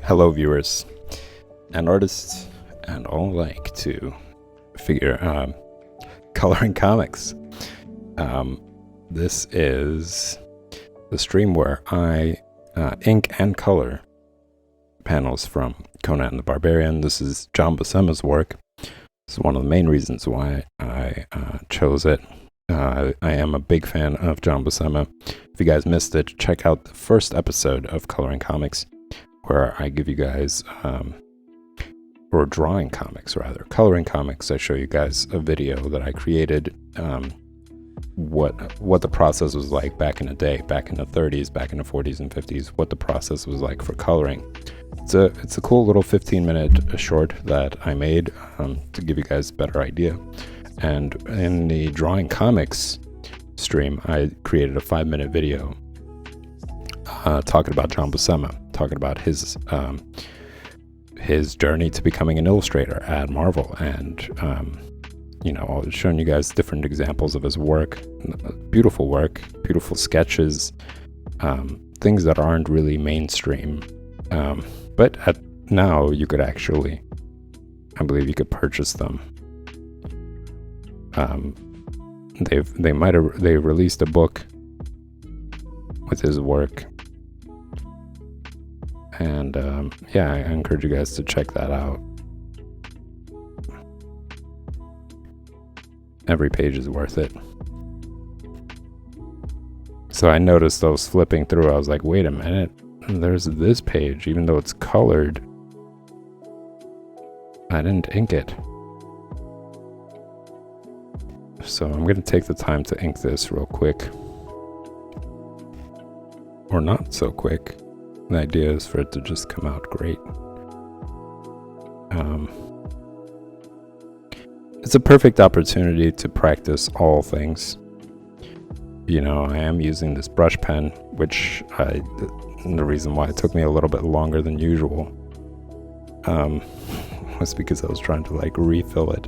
Hello, viewers and artists and all alike to figure coloring comics. This is the stream where I ink and color panels from Conan the Barbarian. This is John Buscema's work. This is one of the main reasons why I chose it. I am a big fan of John Buscema. If you guys missed it, check out the first episode of Coloring Comics, where I give you guys, or drawing comics rather, coloring comics. I show you guys a video that I created, what the process was like back in the day, back in the 30s, back in the 40s and 50s, what the process was like for coloring. It's a cool little 15-minute short that I made to give you guys a better idea. And in the drawing comics stream, I created a 5-minute video talking about John Buscema, talking about his journey to becoming an illustrator at Marvel, and showing you guys different examples of his work, beautiful sketches, things that aren't really mainstream, but now you could actually, I believe you could purchase them. They released a book with his work, and I encourage you guys to check that out. Every page is worth it. So I noticed I was flipping through, I was like, wait a minute, there's this page, even though it's colored, I didn't ink it. So I'm going to take the time to ink this real quick. Or not so quick. The idea is for it to just come out great. It's a perfect opportunity to practice all things. You know, I am using this brush pen, which the reason why it took me a little bit longer than usual was because I was trying to refill it.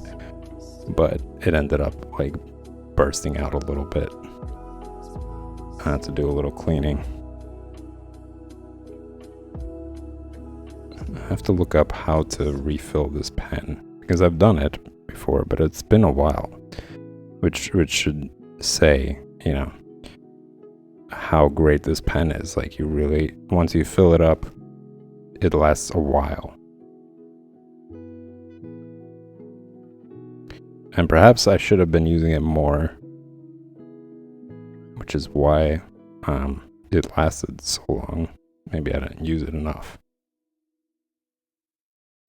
But it ended up bursting out a little bit. I had to do a little cleaning. I have to look up how to refill this pen, because I've done it before, but it's been a while, which should say, how great this pen is. You really, once you fill it up, it lasts a while. And perhaps I should have been using it more, which is why it lasted so long. Maybe I didn't use it enough.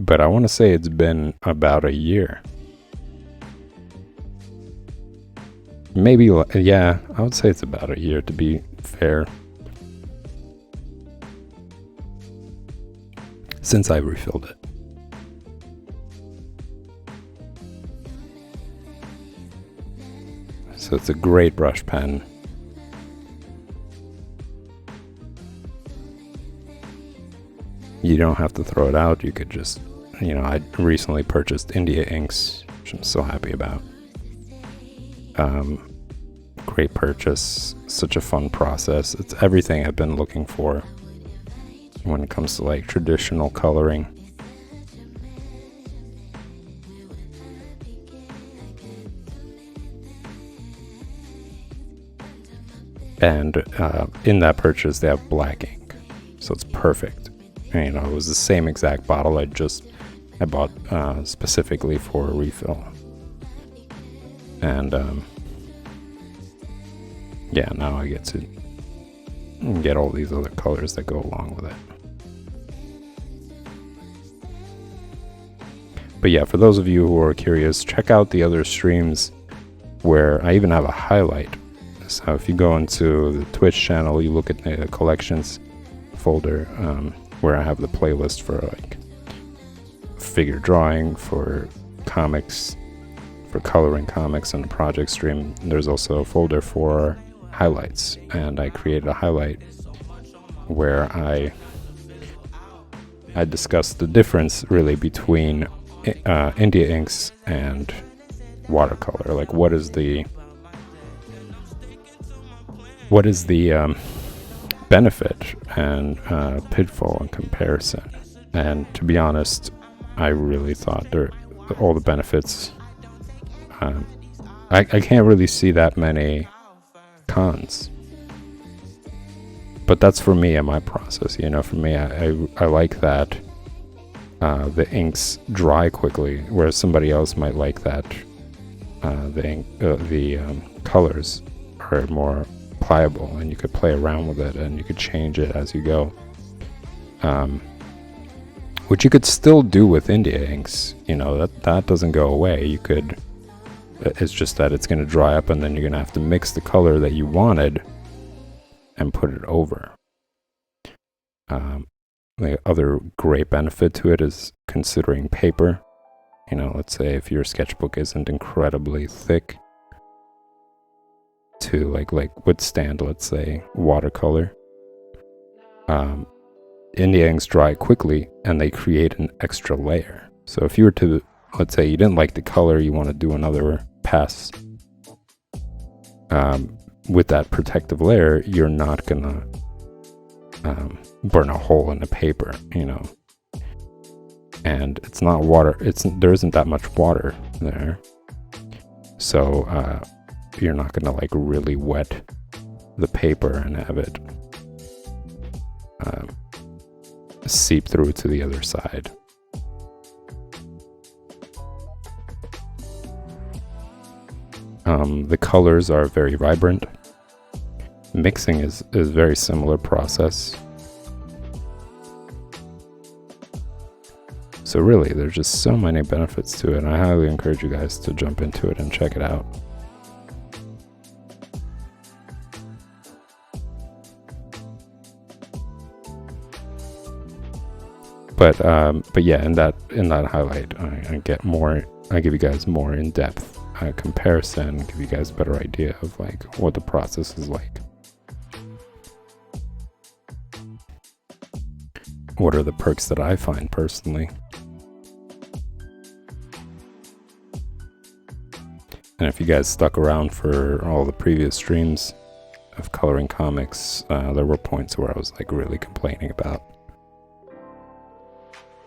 But I want to say it's been about a year. Maybe, yeah, I would say it's about a year, to be fair, since I refilled it. So it's a great brush pen. You don't have to throw it out. You could just, I recently purchased India inks, which I'm so happy about. Great purchase. Such a fun process. It's everything I've been looking for when it comes to traditional coloring. And in that purchase, they have black ink, so it's perfect. And, it was the same exact bottle I bought specifically for a refill. And now I get to get all these other colors that go along with it. But yeah, for those of you who are curious, check out the other streams where I even have a highlight. So if you go into the Twitch channel, you look at the collections folder, where I have the playlist for figure drawing, for comics, for coloring comics, and the project stream. There's also a folder for highlights, and I created a highlight where I discussed the difference really between India inks and watercolor. What is the benefit and pitfall in comparison? And to be honest, I really thought all the benefits. I can't really see that many cons. But that's for me and my process. For me, I like that the inks dry quickly, whereas somebody else might like that the colors are more pliable and you could play around with it and you could change it as you go. Which you could still do with India inks. That doesn't go away. It's just that it's going to dry up and then you're going to have to mix the color that you wanted and put it over. The other great benefit to it is considering paper. Let's say if your sketchbook isn't incredibly thick to like withstand, let's say, watercolor. India inks dry quickly and they create an extra layer. So if you were to, let's say you didn't like the color, you want to do another pass with that protective layer, you're not gonna burn a hole in the paper, and it's not water, there isn't that much water there, so you're not gonna like really wet the paper and have it seep through to the other side. The colors are very vibrant. Mixing is very similar process. So really, there's just so many benefits to it, and I highly encourage you guys to jump into it and check it out. But yeah, in that highlight, I give you guys more in-depth comparison, give you guys a better idea of like what the process is like. What are the perks that I find personally? And if you guys stuck around for all the previous streams of coloring comics, there were points where I was like really complaining about,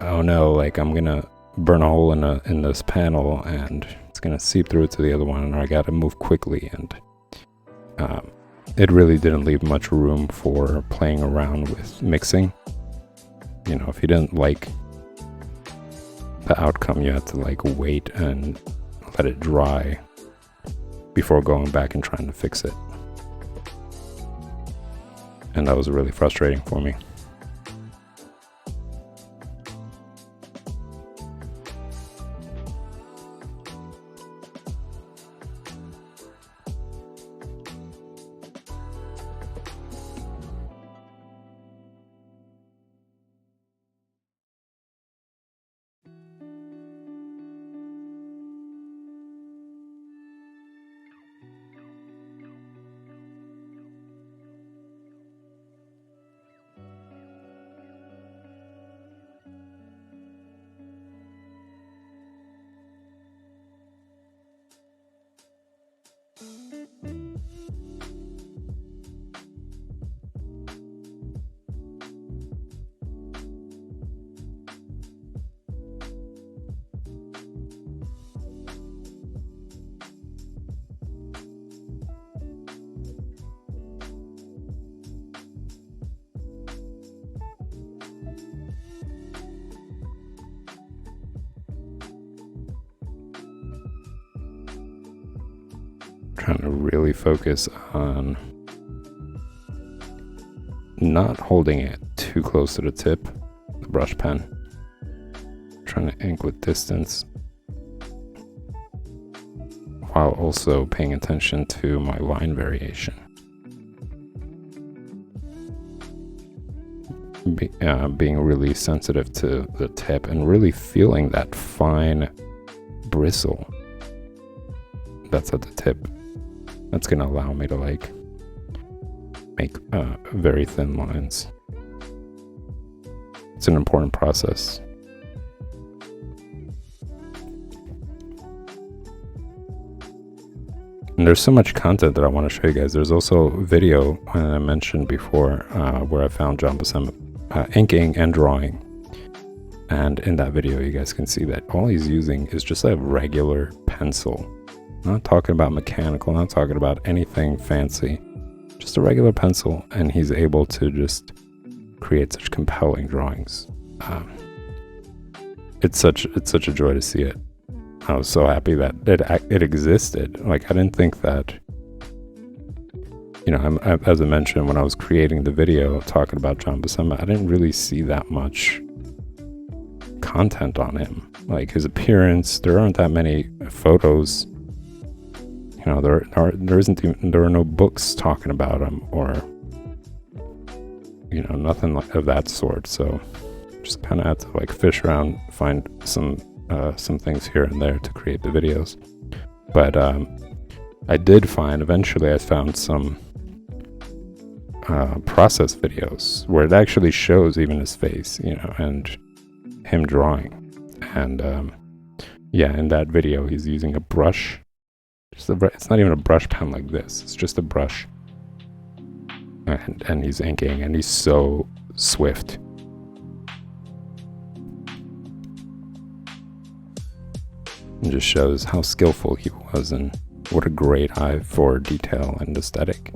oh no, like I'm gonna burn a hole in this panel and it's gonna seep through to the other one and I gotta move quickly, and it really didn't leave much room for playing around with mixing. If you didn't like the outcome, you had to like wait and let it dry before going back and trying to fix it. And that was really frustrating for me. Trying to really focus on not holding it too close to the tip, the brush pen. Trying to ink with distance while also paying attention to my line variation. Being really sensitive to the tip and really feeling that fine bristle that's at the tip. That's going to allow me to like make very thin lines. It's an important process. And there's so much content that I want to show you guys. There's also a video I mentioned before where I found John Buscema inking and drawing And in that video, you guys can see that all he's using is just a regular pencil. Not talking about mechanical, not talking about anything fancy. Just a regular pencil, and he's able to just create such compelling drawings. It's such a joy to see it. I was so happy that it existed. Like, I didn't think that, you know, as I mentioned, when I was creating the video talking about John Buscema, I didn't really see that much content on him. Like, his appearance, there aren't that many photos. You know, there are no books talking about him, or, you know, nothing of that sort. So just kind of had to like fish around, find some things here and there to create the videos. But eventually I found some process videos where it actually shows even his face, you know, and him drawing. And yeah, in that video he's using a brush. It's not even a brush pen like this, it's just a brush, and he's inking, and he's so swift. It just shows how skillful he was and what a great eye for detail and aesthetic.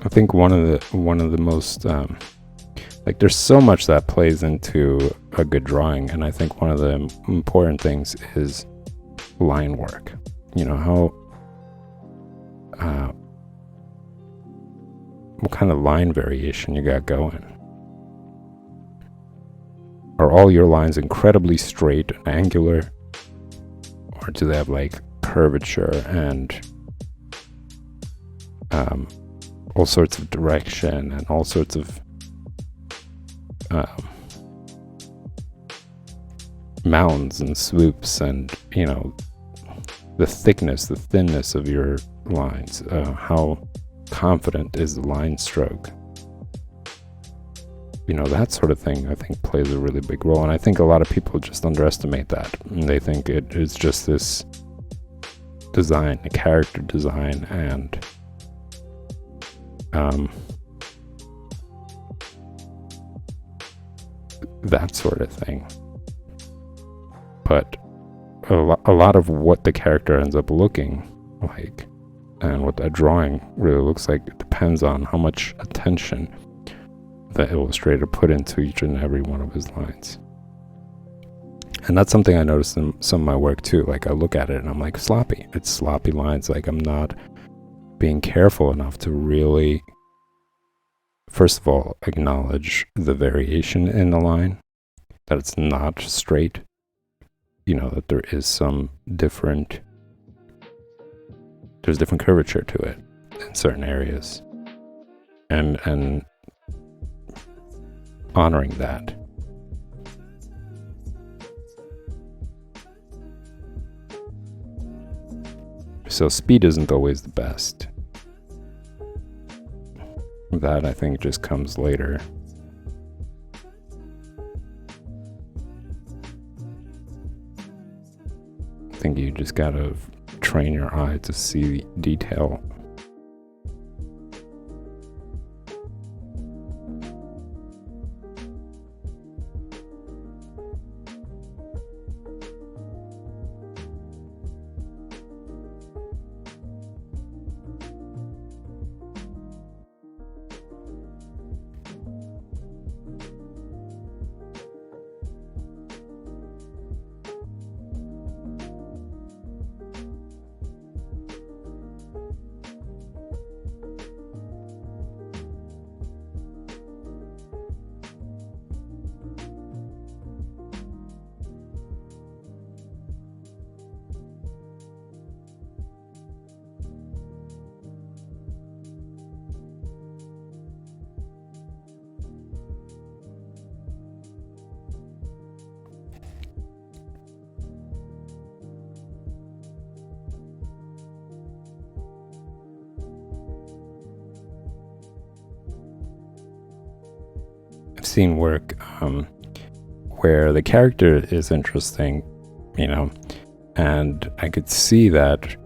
I think one of the most like, there's so much that plays into a good drawing, and I think one of the important things is line work. You know, how what kind of line variation you got going. Are all your lines incredibly straight and angular, or do they have like curvature and all sorts of direction and all sorts of mounds and swoops, and, you know, the thickness, the thinness of your lines, how confident is the line stroke, you know, that sort of thing I think plays a really big role. And I think a lot of people just underestimate that, and they think it's just this design, a character design, and that sort of thing. But a lot of what the character ends up looking like, and what that drawing really looks like, it depends on how much attention the illustrator put into each and every one of his lines. And that's something I noticed in some of my work too. Like, I look at it and I'm like, sloppy. It's sloppy lines. Like, I'm not being careful enough to really, first of all, acknowledge the variation in the line, that it's not straight, you know, that there is some different, there's different curvature to it in certain areas, and honoring that. So speed isn't always the best. That, I think, just comes later. I think you just gotta train your eye to see detail. seen work where the character is interesting, and I could see that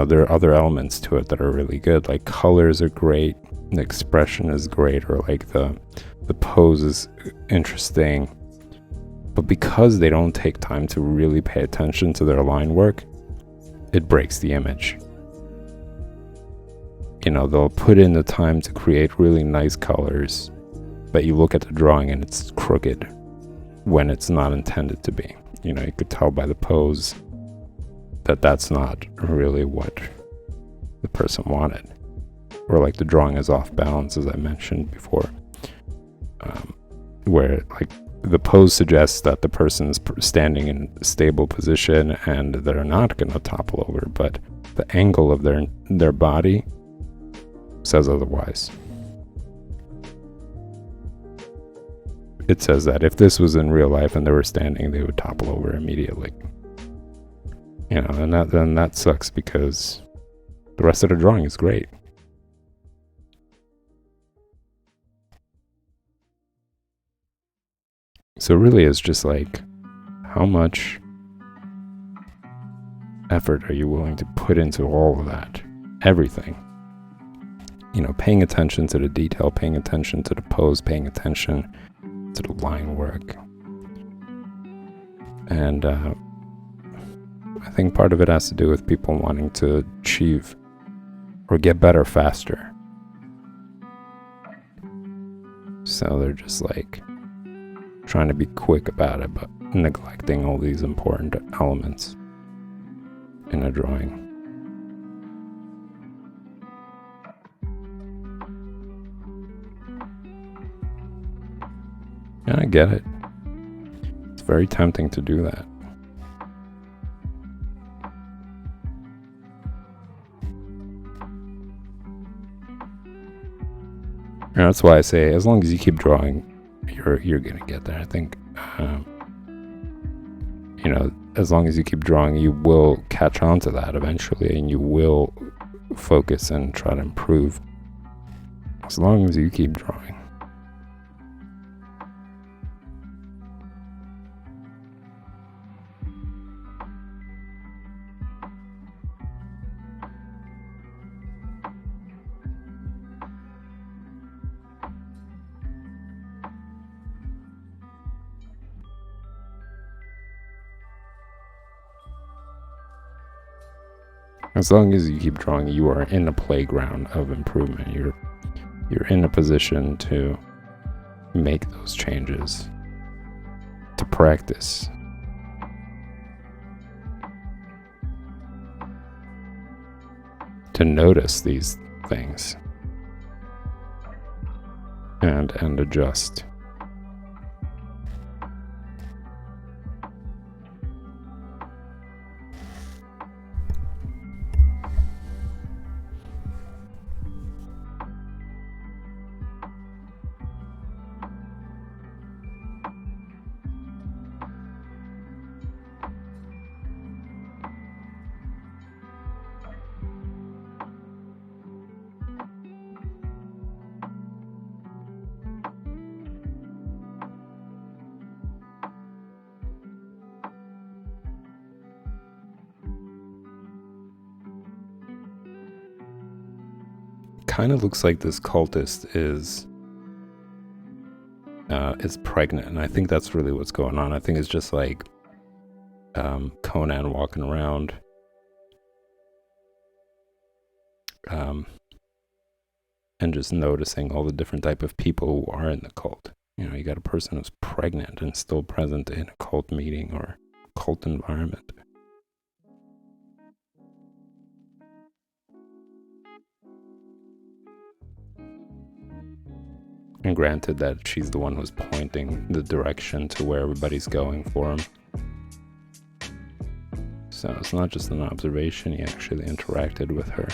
there are other elements to it that are really good. Like colors are great, the expression is great, or like the pose is interesting. But because they don't take time to really pay attention to their line work, it breaks the image. They'll put in the time to create really nice colors, but you look at the drawing and it's crooked when it's not intended to be. You could tell by the pose that that's not really what the person wanted. Or like the drawing is off balance, as I mentioned before, where like the pose suggests that the person's standing in a stable position and they're not going to topple over, but the angle of their body says otherwise. It says that if this was in real life and they were standing, they would topple over immediately. And that sucks because the rest of the drawing is great. So really it's just like, how much effort are you willing to put into all of that? Everything. Paying attention to the detail, paying attention to the pose, paying attention to the line work. And I think part of it has to do with people wanting to achieve or get better faster. So they're just like trying to be quick about it, but neglecting all these important elements in a drawing. Yeah, I get it. It's very tempting to do that. And that's why I say, as long as you keep drawing, you're gonna get there. I think, as long as you keep drawing, you will catch on to that eventually, and you will focus and try to improve. As long as you keep drawing. As long as you keep drawing, you are in a playground of improvement. You're in a position to make those changes, to practice. To notice these things and adjust. Kind of looks like this cultist is pregnant, and I think that's really what's going on. I think it's just like Conan walking around and just noticing all the different type of people who are in the cult. You got a person who's pregnant and still present in a cult meeting or cult environment. And granted that she's the one who's pointing the direction to where everybody's going for him. So it's not just an observation, he actually interacted with her.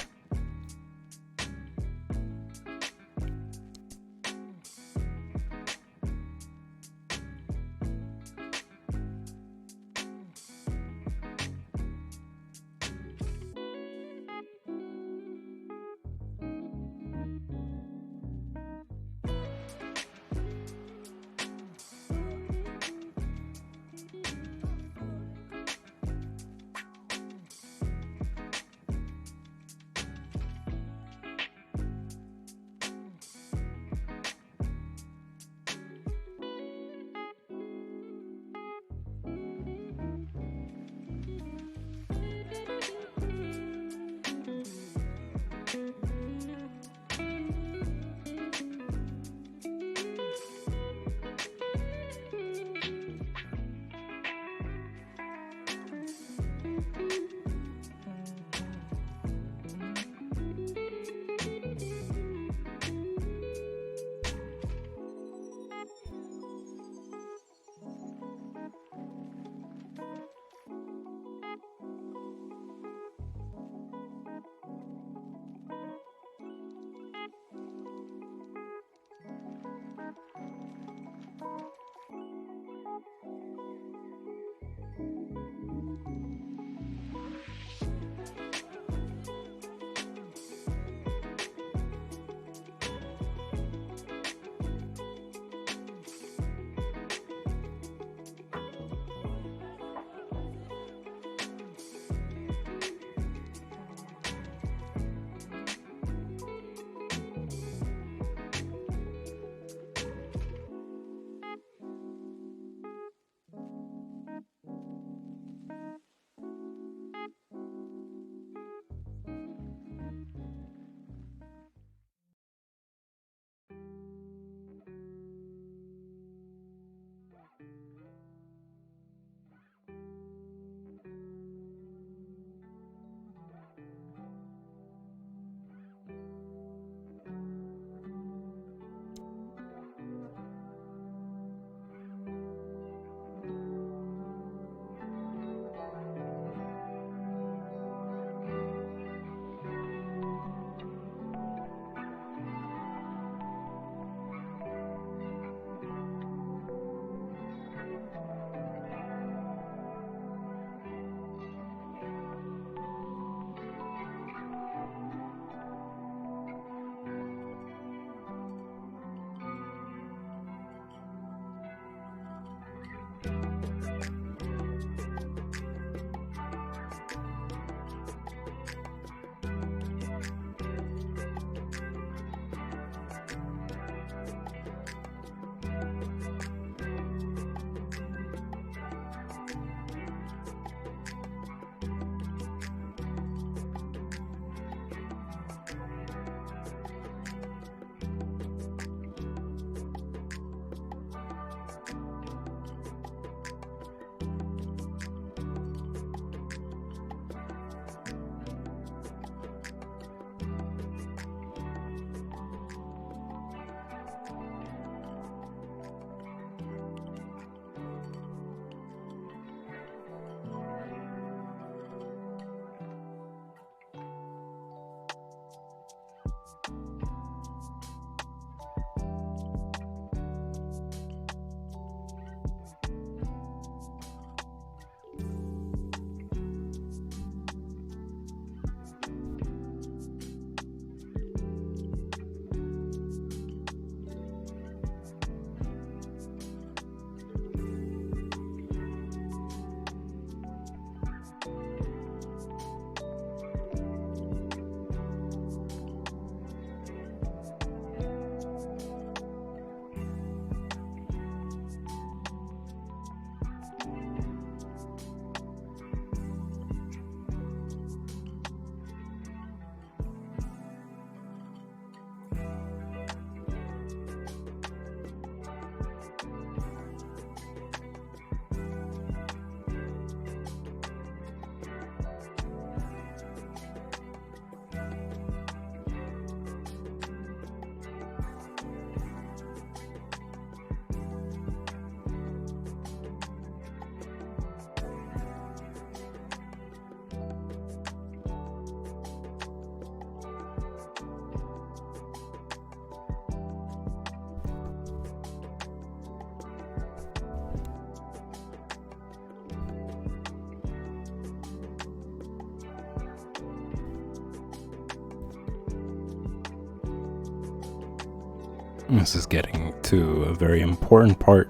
This is getting to a very important part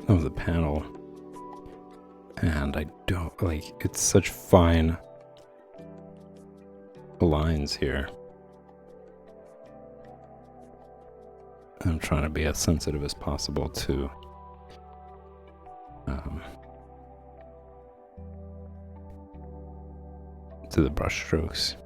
of the panel. And I don't like, it's such fine lines here. I'm trying to be as sensitive as possible to the brush strokes.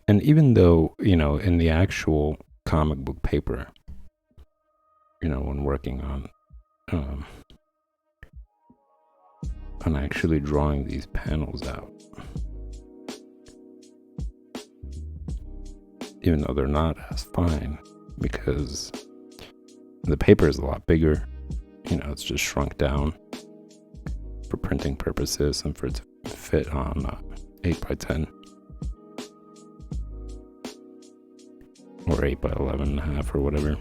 And even though, you know, in the actual comic book paper, you know, when working on actually drawing these panels out, even though they're not as fine, because the paper is a lot bigger, you know, it's just shrunk down for printing purposes and for it to fit on 8x10 or 8x11.5 or whatever.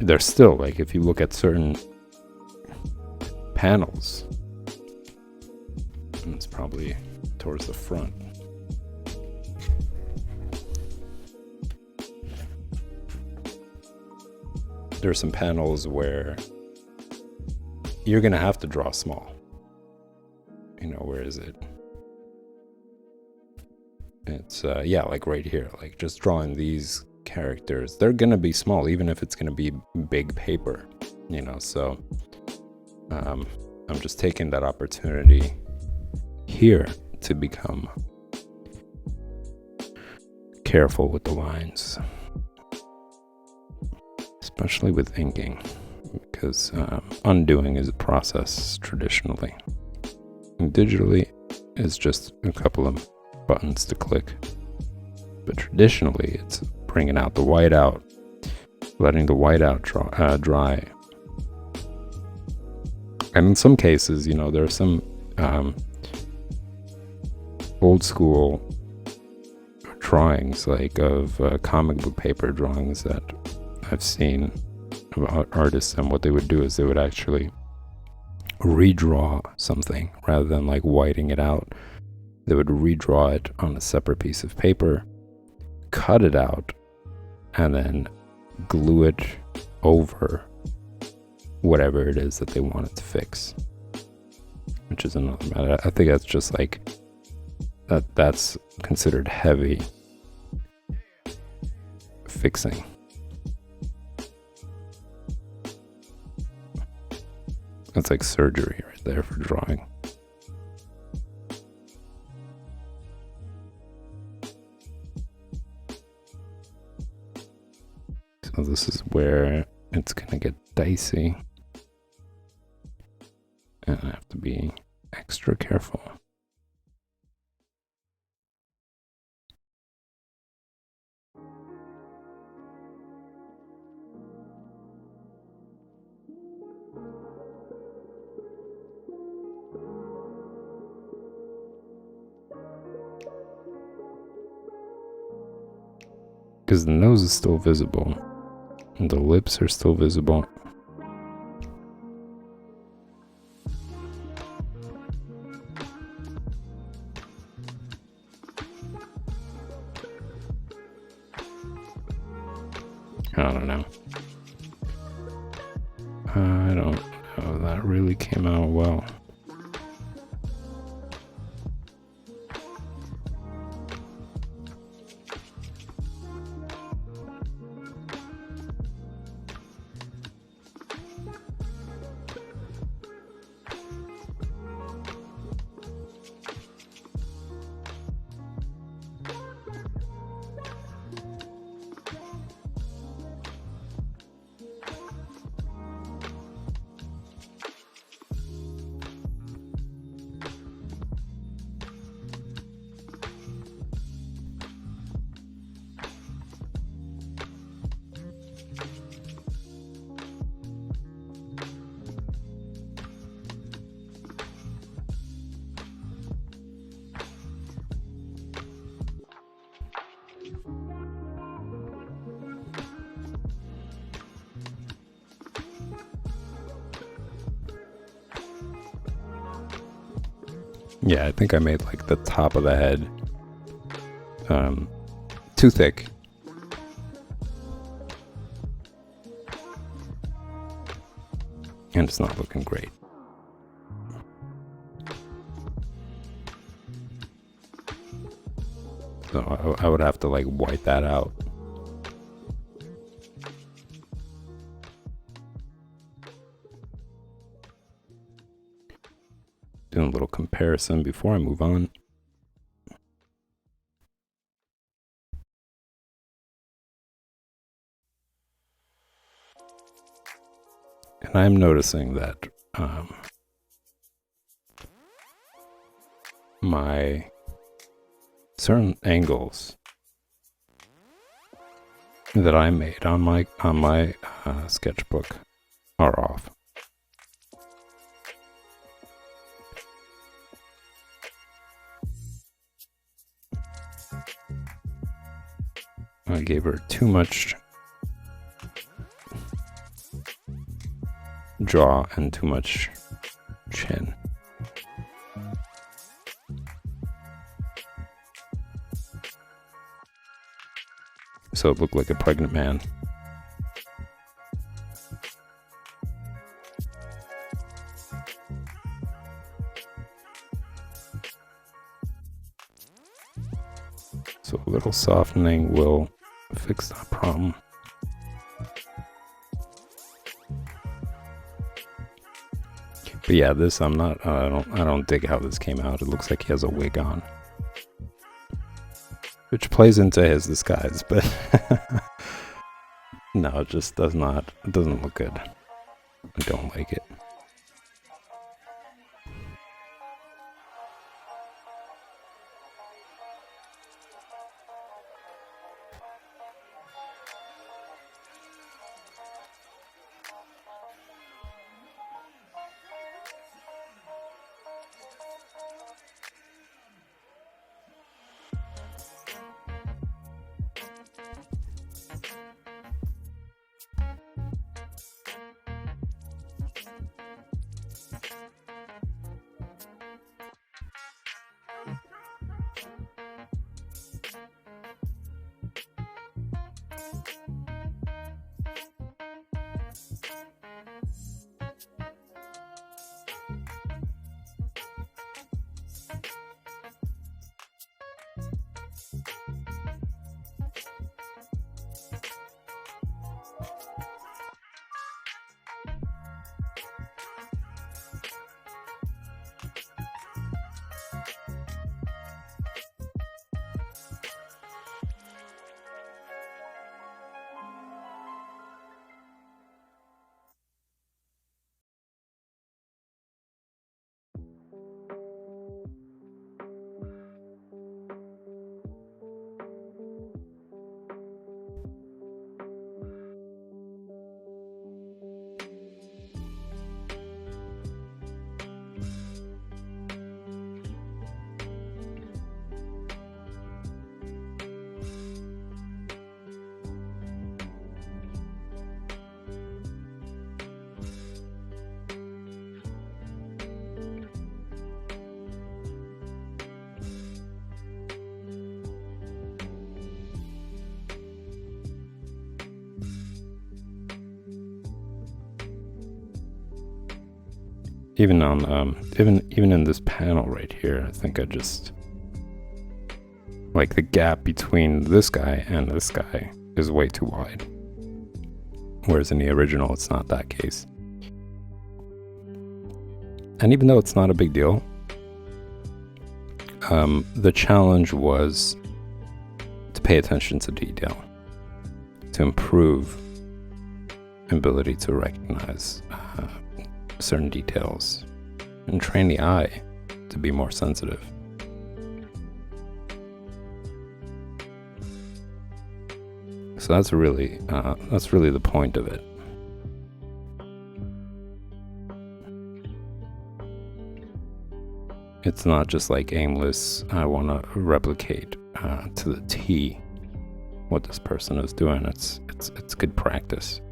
They're still, like, if you look at certain panels, and it's probably towards the front, there are some panels where you're gonna have to draw small. You know, where is it? It's yeah, like right here, like just drawing these characters, they're gonna be small even if it's gonna be big paper, you know. So I'm just taking that opportunity here to become careful with the lines, especially with inking, because undoing is a process traditionally, and digitally is just a couple of buttons to click, but traditionally it's bringing out the white out, letting the white out dry. And in some cases, you know, there are some old school drawings, like of comic book paper drawings that I've seen about artists, and what they would do is they would actually redraw something rather than like whiting it out. They would redraw it on a separate piece of paper, cut it out, and then glue it over whatever it is that they wanted to fix, which is another matter. I think that's just like that's considered heavy fixing. It's like surgery right there for drawing. So this is where it's gonna get dicey, and I have to be extra careful. Because the nose is still visible, and the lips are still visible. I don't know. I don't know. That really came out well. Yeah, I think I made like the top of the head too thick. And it's not looking great. So I would have to like white that out. Doing a little comparison before I move on. And I'm noticing that my certain angles that I made on my sketchbook are off. I gave her too much jaw and too much chin. So it looked like a pregnant man. So a little softening will fix that problem. But yeah, this I don't dig how this came out. It looks like he has a wig on, which plays into his disguise, but no, it just does not. It doesn't look good. I don't like it. Even on even in this panel right here, I think I just like the gap between this guy and this guy is way too wide. Whereas in the original, it's not that case. And even though it's not a big deal, the challenge was to pay attention to detail, to improve ability to recognize certain details, and train the eye to be more sensitive. So that's really the point of it. It's not just like aimless, I want to replicate to the T what this person is doing. It's good practice.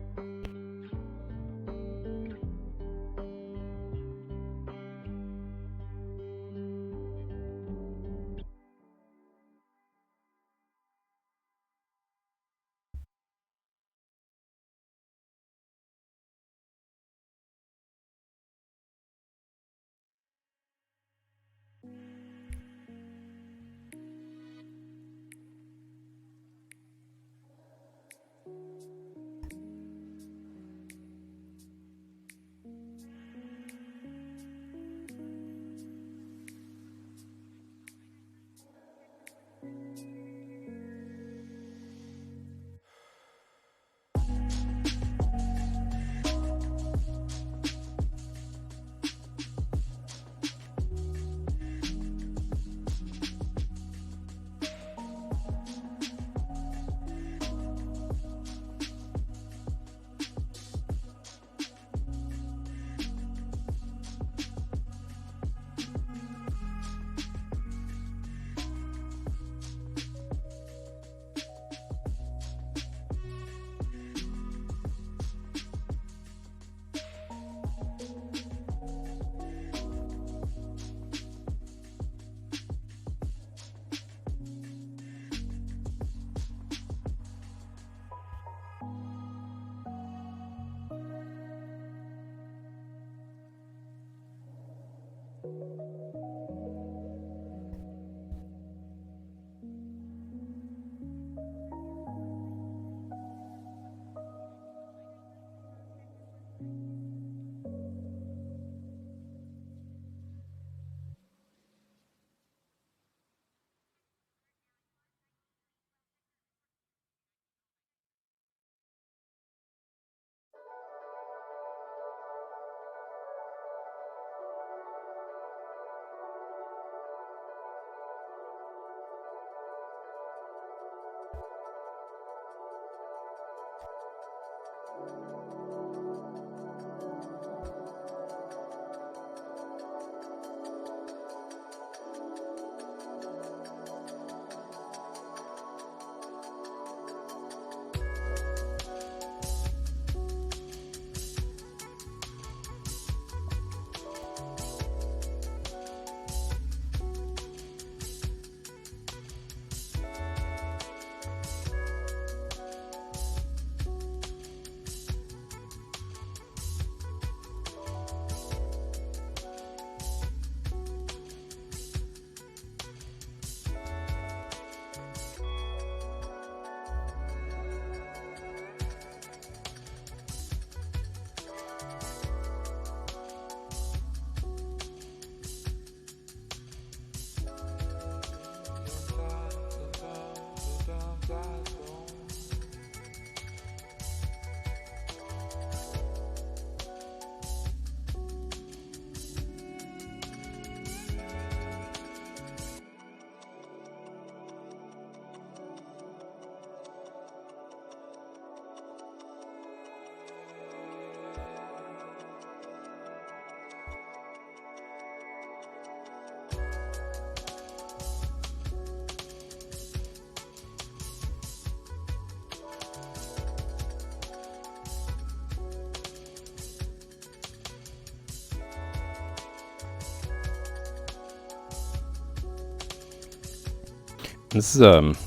This is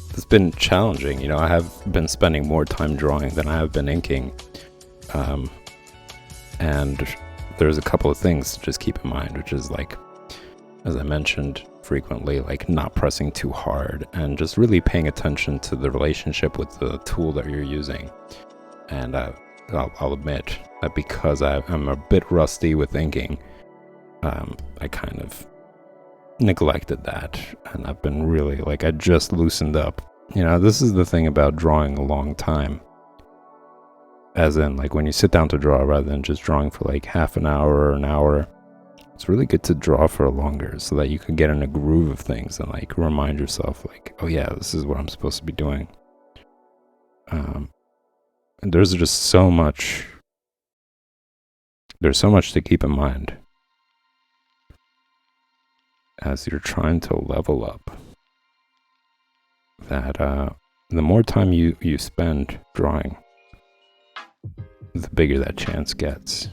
it's been challenging. You know, I have been spending more time drawing than I have been inking, and there's a couple of things to just keep in mind, which is like, as I mentioned frequently, like not pressing too hard and just really paying attention to the relationship with the tool that you're using. And I'll admit that because I'm a bit rusty with inking, I kind of neglected that, and I've been really, like, I just loosened up. You know, this is the thing about drawing a long time, as in, like, when you sit down to draw rather than just drawing for like half an hour or an hour, it's really good to draw for longer so that you can get in a groove of things and like remind yourself, like, oh yeah, this is what I'm supposed to be doing. And there's so much to keep in mind as you're trying to level up, that the more time you spend drawing, the bigger that chance gets.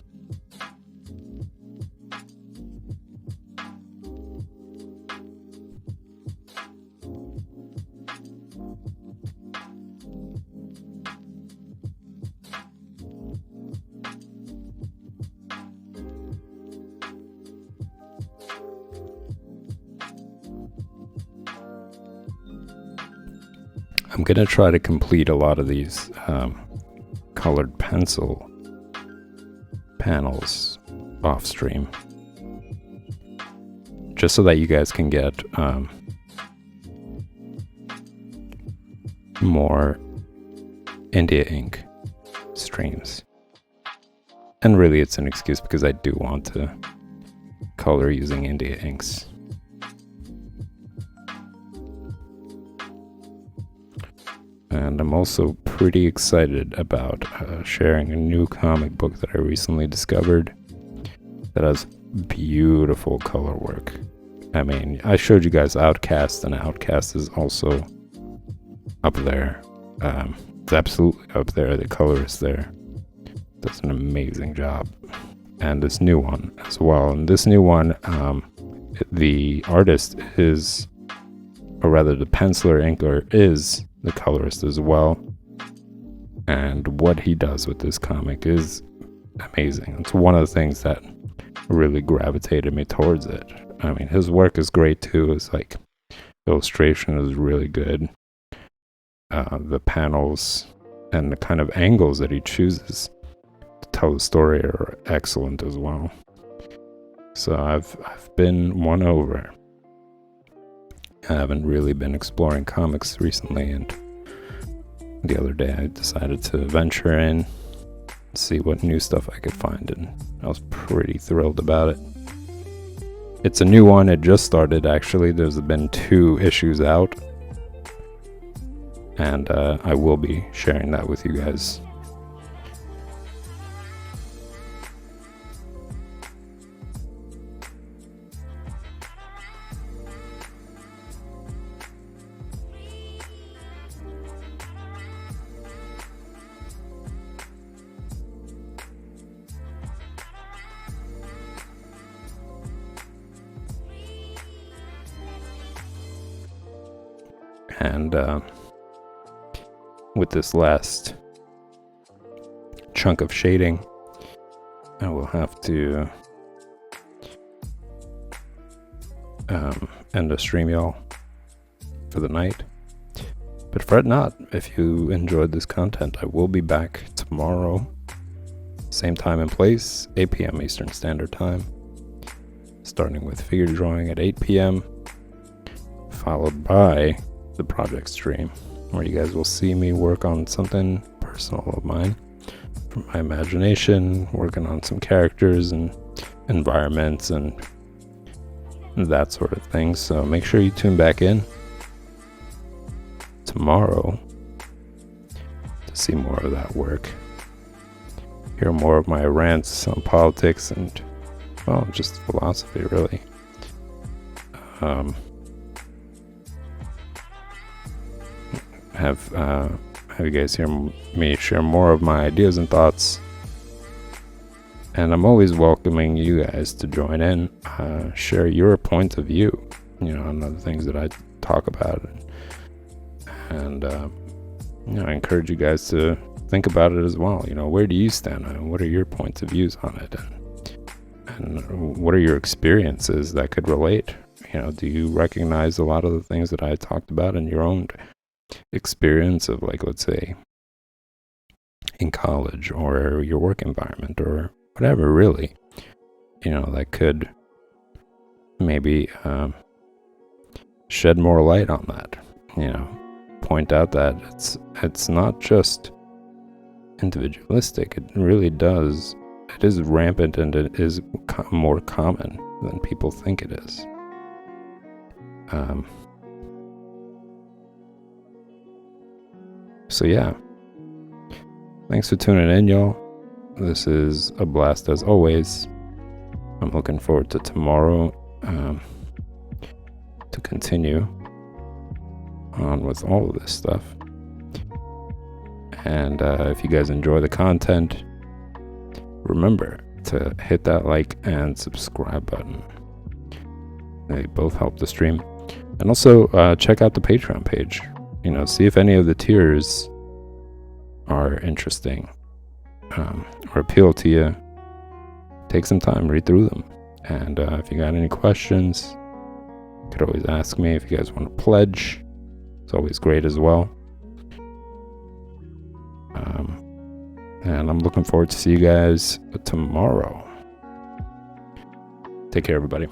I'm gonna try to complete a lot of these colored pencil panels off stream, just so that you guys can get more India ink streams. And really it's an excuse because I do want to color using India inks. And I'm also pretty excited about sharing a new comic book that I recently discovered that has beautiful color work. I mean, I showed you guys Outcast, and Outcast is also up there. It's absolutely up there. The colorist there does an amazing job. And this new one as well. And this new one, the artist is, or rather the penciler inker is the colorist as well. And what he does with this comic is amazing. It's one of the things that really gravitated me towards it. I mean, his work is great too. It's like illustration is really good. The panels and the kind of angles that he chooses to tell the story are excellent as well. So I've been won over. I haven't really been exploring comics recently, and the other day I decided to venture in, see what new stuff I could find, and I was pretty thrilled about it. It's a new one. It just started, actually. There's been 2 issues out, and I will be sharing that with you guys. And with this last chunk of shading, I will have to end the stream, y'all, for the night. But fret not, if you enjoyed this content, I will be back tomorrow, same time and place, 8 p.m. Eastern Standard Time, starting with figure drawing at 8 p.m., followed by the project stream, where you guys will see me work on something personal of mine from my imagination, working on some characters and environments and that sort of thing. So make sure you tune back in tomorrow to see more of that work, hear more of my rants on politics and, well, just philosophy, really. Have you guys hear me share more of my ideas and thoughts, and I'm always welcoming you guys to join in, share your point of view, on the things that I talk about, and I encourage you guys to think about it as well. Where do you stand? What are your points of views on it, and what are your experiences that could relate? Do you recognize a lot of the things that I talked about in your own experience of, like, let's say in college or your work environment or whatever, really, that could maybe shed more light on that, point out that it's not just individualistic. It really does, it is rampant, and it is more common than people think it is. So yeah, thanks for tuning in, y'all. This is a blast as always. I'm looking forward to tomorrow to continue on with all of this stuff. And if you guys enjoy the content, remember to hit that like and subscribe button. They both help the stream. And also check out the Patreon page. See if any of the tiers are interesting or appeal to you. Take some time, read through them. And if you got any questions, you could always ask me. If you guys want to pledge, it's always great as well. And I'm looking forward to see you guys tomorrow. Take care, everybody.